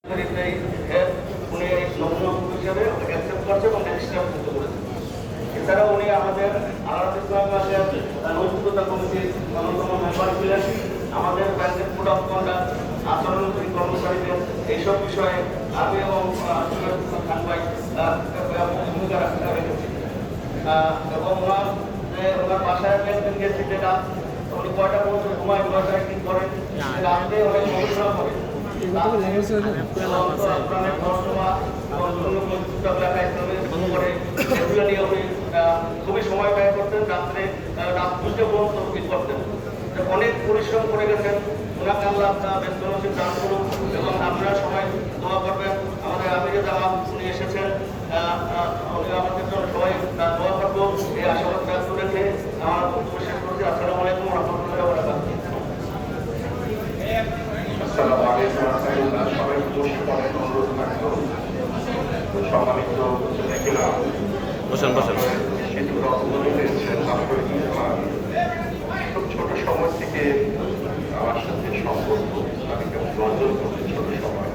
উনি নমুনা হিসেবে অ্যাকসেপ্ট করছে এবং রেজিস্টার করতে বলেছেন। এছাড়াও উনি আমাদের আলাদা ইসলামের নৈতিকতা কমিটির অন্যতম মেম্বার ছিলেন। আমাদের ব্যাংকের কোড অফ কন্ডাক্ট, আচরণকারী কর্মচারীদের এইসব বিষয়ে আমি এবং খান ভাই ভূমিকা রেখেছি। এবং ওনার বাসায় একদিন গেছি, যেটা উনি কয়টা পর্যন্ত ঘুমায়, কয়টায় কি করেন, রাত্রে অনেক গবেষণা করেন। খুবই সময় ব্যয় করতেন, রাত্রে রাত 2টা পর্যন্ত করতেন। অনেক পরিশ্রম করে গেছেন। ওনাকে আল্লাহ ব্যস্ত নসিব দান করুন এবং আপনারা সবাই দোয়া করবেন। আমাদের আমিরে জামাত উনি এসেছেন, উনি আমাদের জন্য সবাই দোয়া করবো, এই আশাবাদ ব্যক্ত রেখে আমার বক্তব্য শেষ করছি। আসসালামু আলাইকুম ওয়া রাহমাতুল্লাহি ওয়া বারাকাতুহু। আসসালামু আলাইকুম ওয়া রাহমাতুল্লাহ। সবাই বসে পড়েন, অনুরোধ থাকলো। সম্মানিত খুব ছোট সময় থেকে আমার সাথে সম্পর্ক, আমি কেমন অর্জন করছি ছোট সময়।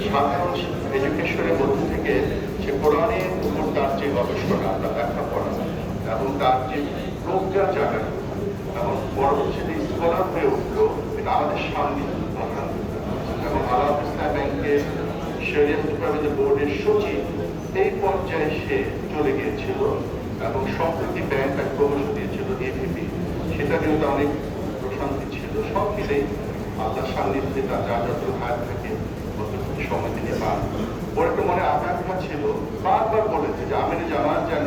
সাধারণ এডুকেশনের মধ্যে থেকে সে কোরআনের উপর তার যে গবেষণা, তার ব্যাখ্যা করা এবং তার যে প্রজ্ঞা জাগানো এবং পরবর্তীতে স্কলার হয়ে উঠলো, এটা আমাদের সামনে এবং আলাদা ইসলাম ব্যাংকের শরিয়াত সুপারভাইজার বোর্ডের সচিব এই পর্যায়ে সে চলে গিয়েছিল এবং সম্প্রতি ব্যাংক তাকে প্রমোশন দিয়েছিল এভিপি, সেটা কিন্তু অনেক প্রশান্তি ছিল। সব মিলেই আল্লাহ সান্নিধ্যে তার যা যত হাত থাকে ততটুকু সময় তিনি পান। ওর একটা মনে আকাঙ্ক্ষা ছিল, বারবার বলেছে যে আমিরে জামাত যেন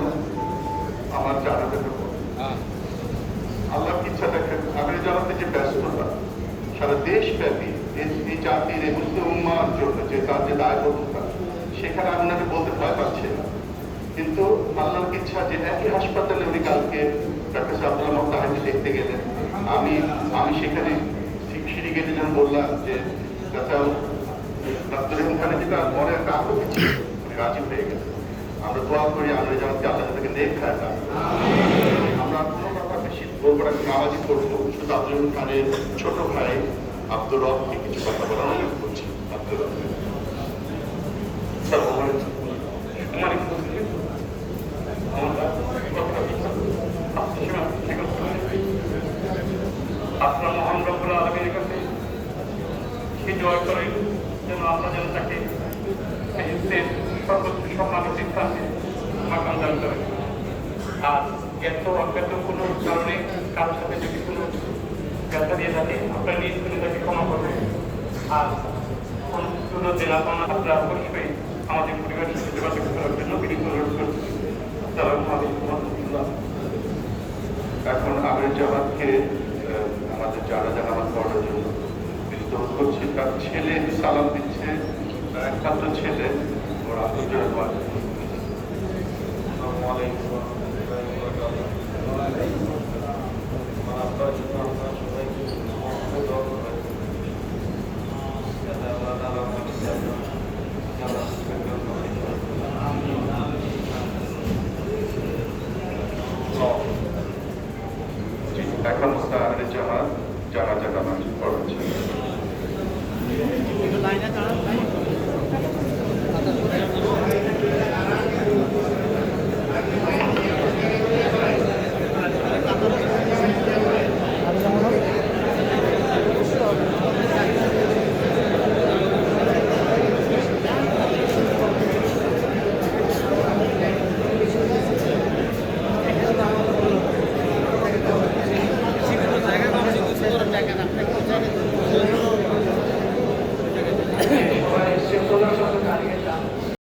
আমার জানাজাটা করে। আল্লাহর ইচ্ছা দেখেন, আমিরে জামাতের যে ব্যস্ততা সারা দেশব্যাপী এই জাতির এই মুসলিম উম্মার জন্য যে তার যে দায়বদ্ধতা, সেখানে আপনাকে বলতে ভয় পাচ্ছে না। কিন্তু আল্লাহর ইচ্ছা যে একই হাসপাতালে উনি কালকে প্রফেসর আব্দুল রহমান তাহাকে দেখতে গেলেন। আমি সেখানে সিঁড়ি গেটে যখন বললাম যে ডাক্তার রহিম খানের যেটা মনে একটা আগ্রহ ছিল, উনি রাজি হয়ে গেলেন। আমরা দোয়া করি আমরা যেন আল্লাহ থেকে নেক খায় না। আমরা কোনো কথা বেশি বলবো না, নামাজি করবো। শুধু আব্দুল রহিম খানের ছোট ভাই আব্দুর রবকে কিছু কথা বলার অনুরোধ করছি। আব্দুর রব আপনার মহান রব্বুল আলামিনের কাছে সে জয় করেন যেন আমরা যেন তাকে সর্বোচ্চ সম্মানিত স্থানে মাকাম দান করেন। আর এত অজ্ঞাত কোনো কারণে কারোর সাথে যদি কোনো ব্যথা দিয়ে থাকে, আপনার নিজ করে তাকে ক্ষমা করবেন। আর কোনো জেলা পাওনা আপনারা অবশ্যই আমাদের পরিবারের সাথে যোগাযোগ করার জন্য বিনীত অনুরোধ করছি। আসসালামু আলাইকুম ওয়া রাহমাতুল্লাহ। এখন আমির জামাতকে আমাদের যারা জানাবাদ করার জন্য বিনীত অনুরোধ করছি। তার ছেলে সালাম দিচ্ছে, একমাত্র ছেলে ওর আন্তর্জাতিক আপনার জন্য আপনার সবাইকে